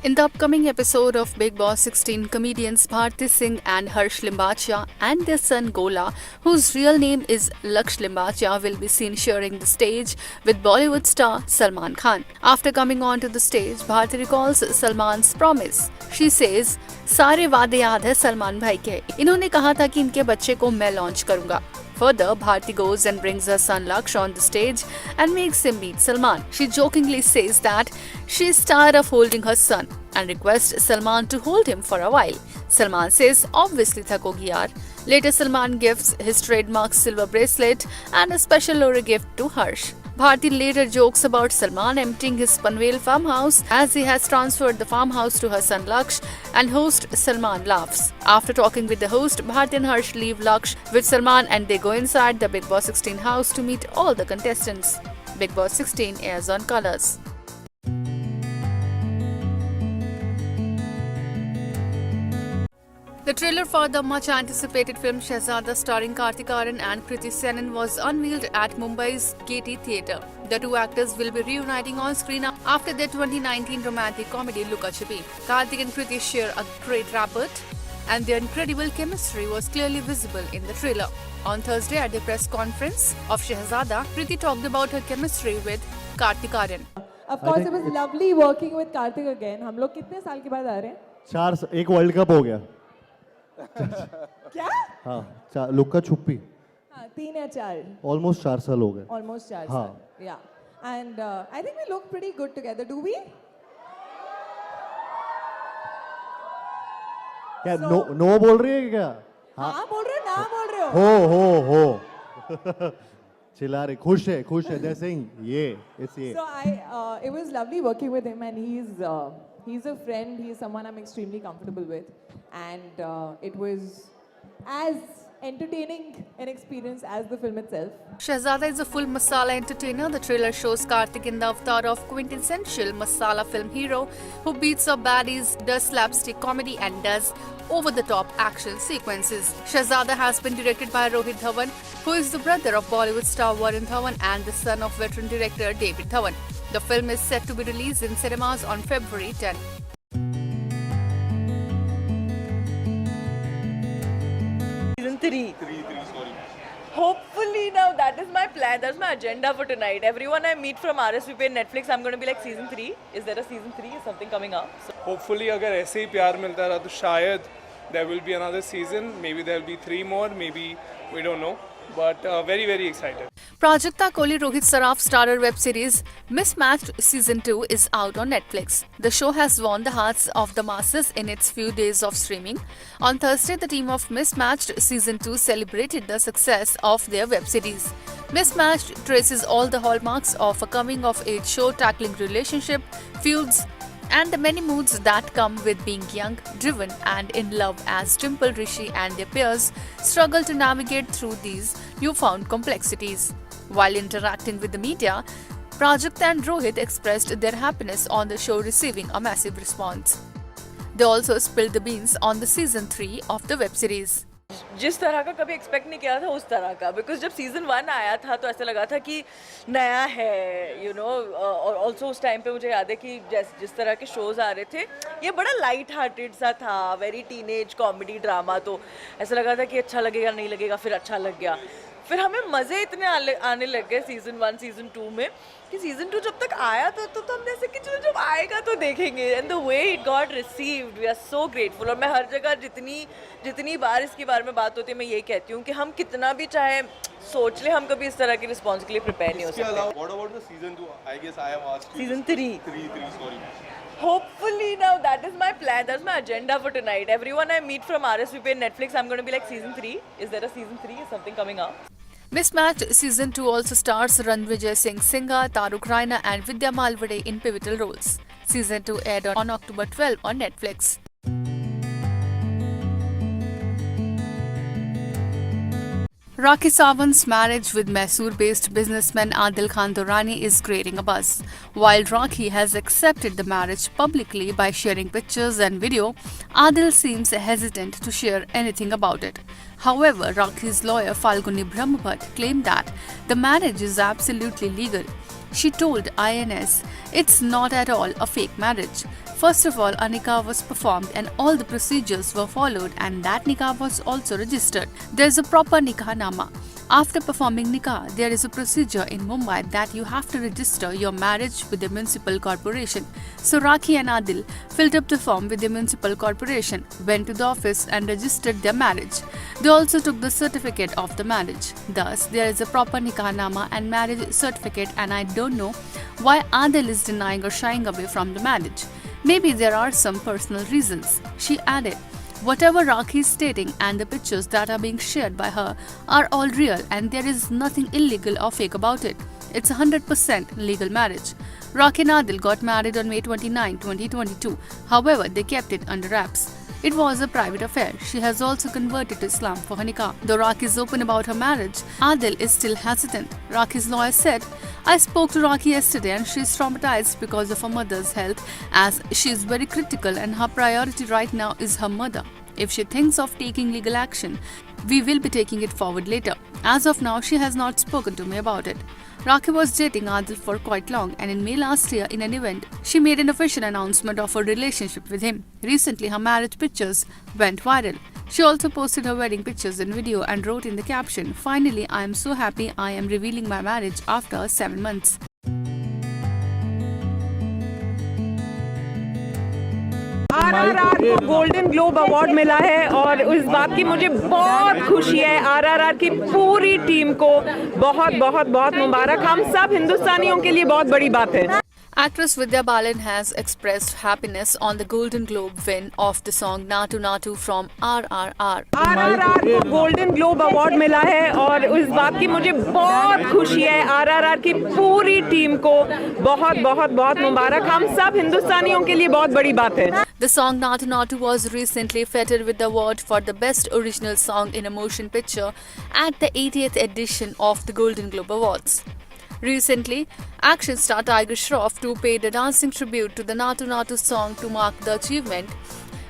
In the upcoming episode of Big Boss 16, comedians Bharti Singh and Harsh Limbachia and their son Gola, whose real name is Laksh Limbachia, will be seen sharing the stage with Bollywood star Salman Khan. After coming onto the stage, Bharti recalls Salman's promise. She says, "सारे वादे याद है सलमान भाई के। इन्होंने कहा था कि इनके बच्चे को मैं लॉन्च करूंगा." Further, Bharti goes and brings her son Laksh on the stage and makes him meet Salman. She jokingly says that she is tired of holding her son and requests Salman to hold him for a while. Salman says, "Obviously thakogi yaar." Later, Salman gives his trademark silver bracelet and a special Lore gift to Harsh. Bharti later jokes about Salman emptying his Panvel farmhouse as he has transferred the farmhouse to her son Laksh, and host Salman laughs. After talking with the host, Bharti and Harsh leave Laksh with Salman and they go inside the Big Boss 16 house to meet all the contestants. Big Boss 16 airs on Colors. The trailer for the much-anticipated film Shehzada starring Kartik Aaryan and Kriti Senon was unveiled at Mumbai's Gaiety Theatre. The two actors will be reuniting on screen after their 2019 romantic comedy Luka Chuppi. Kartik and Kriti share a great rapport, and their incredible chemistry was clearly visible in the trailer. On Thursday at the press conference of Shehzada, Kriti talked about her chemistry with Kartik Aaryan. Of course, it was lovely working with Kartik again. हम लोग कितने साल के बाद आ रहे हैं? एक world cup हो गया। क्या? हाँ, लुक्का छुप्पी। हाँ, 3 या 4. Almost 4 साल हो गए। Almost 4 हाँ. साल. Yeah. And I think we look pretty good together. Do we? क्या नो बोल रही है क्या? हाँ बोल रहे हो, ना बोल रहे हो? हो। चिल्ला रही, खुश है, they're saying it's ये. So it was lovely working with him, and he's a friend. He's someone I'm extremely comfortable with, and it was as entertaining an experience as the film itself. Shehzada is a full masala entertainer. The trailer shows Kartik in the avatar of quintessential masala film hero who beats up baddies, does slapstick comedy and does over-the-top action sequences. Shehzada has been directed by Rohit Dhawan, who is the brother of Bollywood star Varun Dhawan and the son of veteran director David Dhawan. The film is set to be released in cinemas on February 10. Season 3. Sorry. Hopefully now that is my plan. That's my agenda for tonight. Everyone I meet from RSVP and Netflix, I'm going to be like season 3. Is there a season 3? Is something coming up? So Hopefully अगर ऐसे ही प्यार मिलता रहा तो शायद there will be another season. Maybe there will be 3 more. Maybe we don't know. But very excited. Prajakta Kohli Rohit Saraf starrer web series Mismatched Season 2 is out on Netflix. The show has won the hearts of the masses in its few days of streaming. On Thursday, the team of Mismatched Season 2 celebrated the success of their web series. Mismatched traces all the hallmarks of a coming-of-age show tackling relationship, feuds, and the many moods that come with being young, driven, and in love as Dimple, Rishi, and their peers struggle to navigate through these newfound complexities. While interacting with the media, Prajakta and Rohit expressed their happiness on the show receiving a massive response. They also spilled the beans on the season 3 of the web series. जिस तरह का कभी expect नहीं किया था उस तरह का, बिकॉज जब सीजन 1 आया था तो ऐसा लगा था कि नया है, यू नो, और ऑल्सो उस टाइम पे मुझे याद है कि जिस तरह के शोज आ रहे थे ये बड़ा लाइट हार्टेड सा था, वेरी टीनेज कॉमेडी ड्रामा, तो ऐसा लगा था कि अच्छा लगेगा नहीं लगेगा, फिर अच्छा लग गया। फिर हमें मज़े इतने आने लग गए सीजन 1 सीजन 2 में कि सीजन 2 जब तक आया तो हमने ऐसे कि चलो जब आएगा तो देखेंगे, and the way it got received, we are so grateful. और मैं हर जगह जितनी बार इसके बारे में बात होती है मैं ये कहती हूँ कि हम कितना भी चाहे सोच ले, हम कभी इस तरह के रिस्पॉन्स के लिए प्रिपेयर नहीं हो सकते। What about the season 2? I guess I have asked you. Season 3. Sorry. Hopefully now that is my plan. That's my agenda for tonight. Everyone I meet from RSVP and Netflix, I'm going to be like season 3. Is there a season 3? Is something coming up? Mismatched Season 2 also stars Ranvijay Singh Singha, Taruk Raina, and Vidya Malvade in pivotal roles. Season 2 aired on October 12 on Netflix. Rakhi Sawant's marriage with Mysore-based businessman Adil Khan Durrani is creating a buzz. While Rakhi has accepted the marriage publicly by sharing pictures and video, Adil seems hesitant to share anything about it. However, Rakhi's lawyer Falguni Brahmbhatt claimed that the marriage is absolutely legal. She told INS, "It's not at all a fake marriage." First of all, a nikah was performed and all the procedures were followed, and that nikah was also registered. There is a proper nikah nama. After performing nikah, there is a procedure in Mumbai that you have to register your marriage with the municipal corporation. So Rakhi and Adil filled up the form with the municipal corporation, went to the office and registered their marriage. They also took the certificate of the marriage. Thus, there is a proper nikah nama and marriage certificate, and I don't know why Adil is denying or shying away from the marriage. Maybe there are some personal reasons. She added, whatever Rakhi is stating and the pictures that are being shared by her are all real, and there is nothing illegal or fake about it. It's 100% legal marriage. Rakhi and Adil got married on May 29, 2022. However, they kept it under wraps. It was a private affair. She has also converted to Islam for her nikah. Though Rakhi is open about her marriage, Adil is still hesitant. Rakhi's lawyer said, I spoke to Rakhi yesterday and she is traumatized because of her mother's health, as she is very critical and her priority right now is her mother. If she thinks of taking legal action, we will be taking it forward later. As of now, she has not spoken to me about it. Rakhi was dating Adil for quite long, and in May last year, in an event, she made an official announcement of her relationship with him. Recently, her marriage pictures went viral. She also posted her wedding pictures and video and wrote in the caption, finally, I am so happy I am revealing my marriage after 7 months. RRR को golden globe award मिला है और इस बात की मुझे बहुत खुशी है। आरआरआर की पूरी टीम को बहुत बहुत बहुत मुबारक। हम सब हिंदुस्तानियों के लिए बहुत बड़ी बात है। Actress Vidya Balan has expressed happiness on the Golden Globe win of the song Natu Natu from RRR. RRR को गोल्डन ग्लोब अवार्ड मिला है और इस बात की मुझे बहुत खुशी है। आरआरआर की पूरी टीम को बहुत बहुत बहुत मुबारक। हम सब हिंदुस्तानियों के लिए बहुत बड़ी बात है। The song Natu Natu was recently feted with the award for the Best Original Song in a Motion Picture at the 80th edition of the Golden Globe Awards. Recently, action star Tiger Shroff too paid a dancing tribute to the Natu Natu song to mark the achievement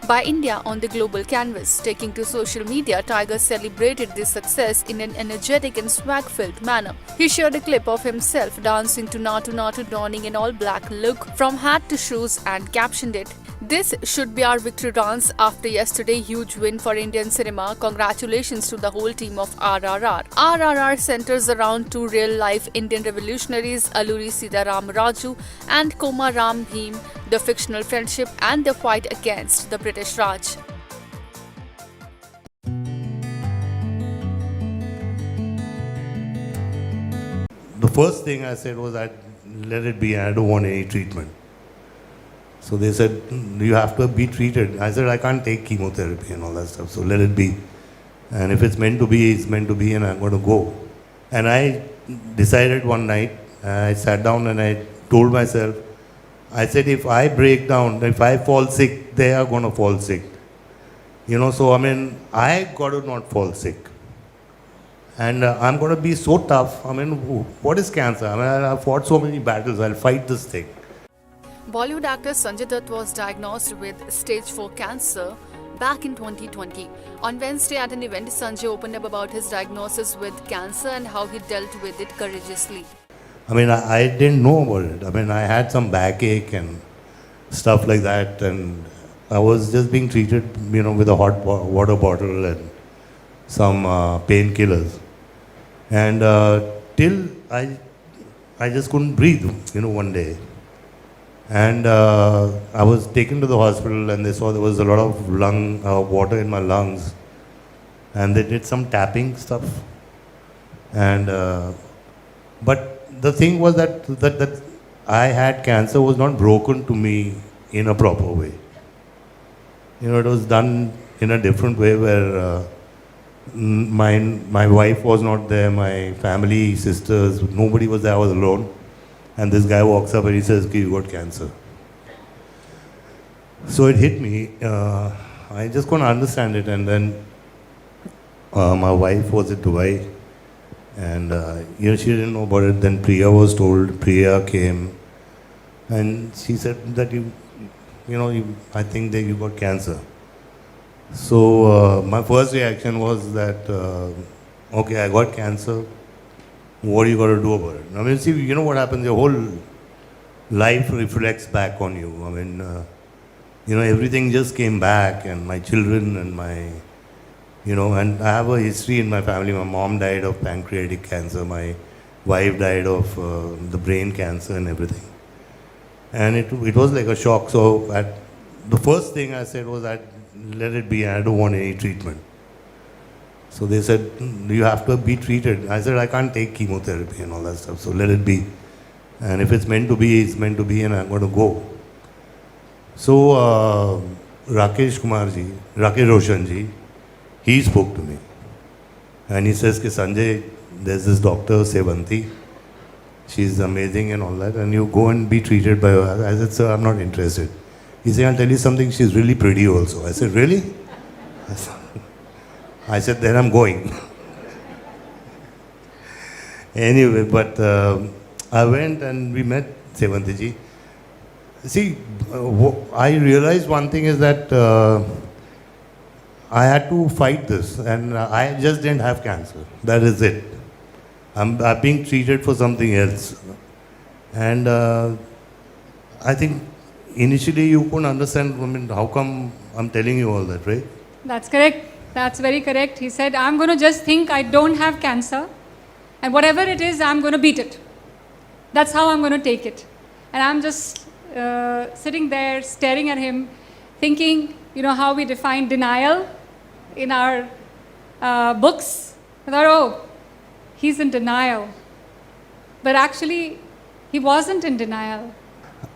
by India on the global canvas. Taking to social media, Tiger celebrated this success in an energetic and swag-filled manner. He shared a clip of himself dancing to Natu Natu, donning an all-black look from hat to shoes, and captioned it, "This should be our victory dance after yesterday's huge win for Indian cinema. Congratulations to the whole team of RRR." RRR centers around two real-life Indian revolutionaries, Alluri Sitaram Raju and Koma Ram Bhim, the fictional friendship and the fight against the British Raj. The first thing I said was that let it be, I don't want any treatment. So they said, you have to be treated. I said, I can't take chemotherapy and all that stuff, so let it be. And if it's meant to be, it's meant to be, and I'm going to go. And I decided one night, I sat down and I told myself, I said, if I break down, if I fall sick, they are going to fall sick. You know, so I mean, I got to not fall sick. And I'm going to be so tough. I mean, what is cancer? I mean, I've fought so many battles. I'll fight this thing. Bollywood actor Sanjay Dutt was diagnosed with stage 4 cancer back in 2020. On Wednesday at an event, Sanjay opened up about his diagnosis with cancer and how he dealt with it courageously. I mean, I didn't know about it. I mean, I had some backache and stuff like that, and I was just being treated, you know, with a hot water bottle and some painkillers. And till I just couldn't breathe, you know, one day. And I was taken to the hospital, and they saw there was a lot of water in my lungs, and they did some tapping stuff. And but the thing was that I had cancer was not broken to me in a proper way. You know, it was done in a different way where my wife was not there, my family, sisters, nobody was there. I was alone. And this guy walks up and he says, "Okay, you got cancer." So it hit me. I just couldn't understand it. And then my wife was at Dubai, and you know, she didn't know about it. Then Priya was told. Priya came, and she said that I think that you got cancer. So my first reaction was that, okay, I got cancer. What are you going to do about it? I mean, see, you know what happens? Your whole life reflects back on you. I mean, everything just came back, and my children and my, and I have a history in my family. My mom died of pancreatic cancer. My wife died of the brain cancer and everything. And it was like a shock. So the first thing I said was that let it be. I don't want any treatment. So they said, you have to be treated. I said, I can't take chemotherapy and all that stuff. So let it be. And if it's meant to be, it's meant to be, and I'm going to go. So Rakesh Roshan ji, he spoke to me. And he says, Ki Sanjay, there's this doctor, Sevanti. She's amazing and all that. And you go and be treated by her. I said, sir, I'm not interested. He said, I'll tell you something, she's really pretty also. I said, really? I said, then I'm going. Anyway, but I went and we met Sevanti ji. See, I realized one thing is that I had to fight this, and I just didn't have cancer. That is it. I'm being treated for something else. And I think initially you couldn't understand, how come I'm telling you all that, right? That's correct. That's very correct. He said, I'm going to just think I don't have cancer, and whatever it is, I'm going to beat it. That's how I'm going to take it. And I'm just sitting there staring at him, thinking, how we define denial in our books. I thought, oh, he's in denial. But actually, he wasn't in denial.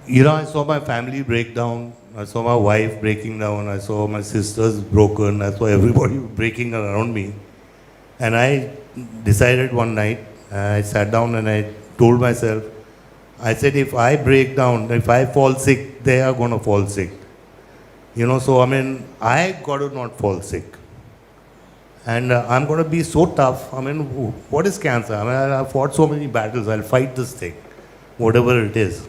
I saw my family break down. I saw my wife breaking down. I saw my sisters broken. I saw everybody breaking around me. And I decided one night, I sat down and I told myself, I said, if I break down, if I fall sick, they are going to fall sick. So I got to not fall sick. And I'm going to be so tough. What is cancer? I've fought so many battles. I'll fight this thing, whatever it is.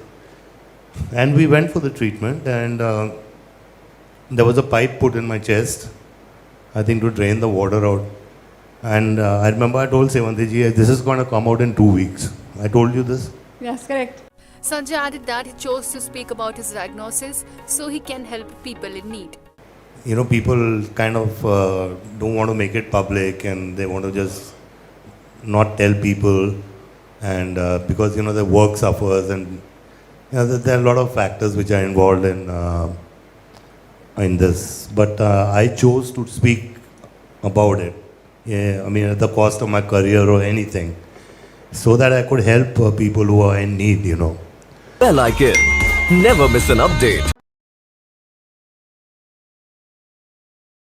And we went for the treatment, and there was a pipe put in my chest, I think to drain the water out. And I remember I told Sevanti ji, this is going to come out in 2 weeks. I told you this? Yes, correct. Sanjay added that he chose to speak about his diagnosis so he can help people in need. People kind of don't want to make it public, and they want to just not tell people, and because their work suffers, and there are a lot of factors which are involved in this. But I chose to speak about it. At the cost of my career or anything, so that I could help people who are in need. Bell icon. Never miss an update.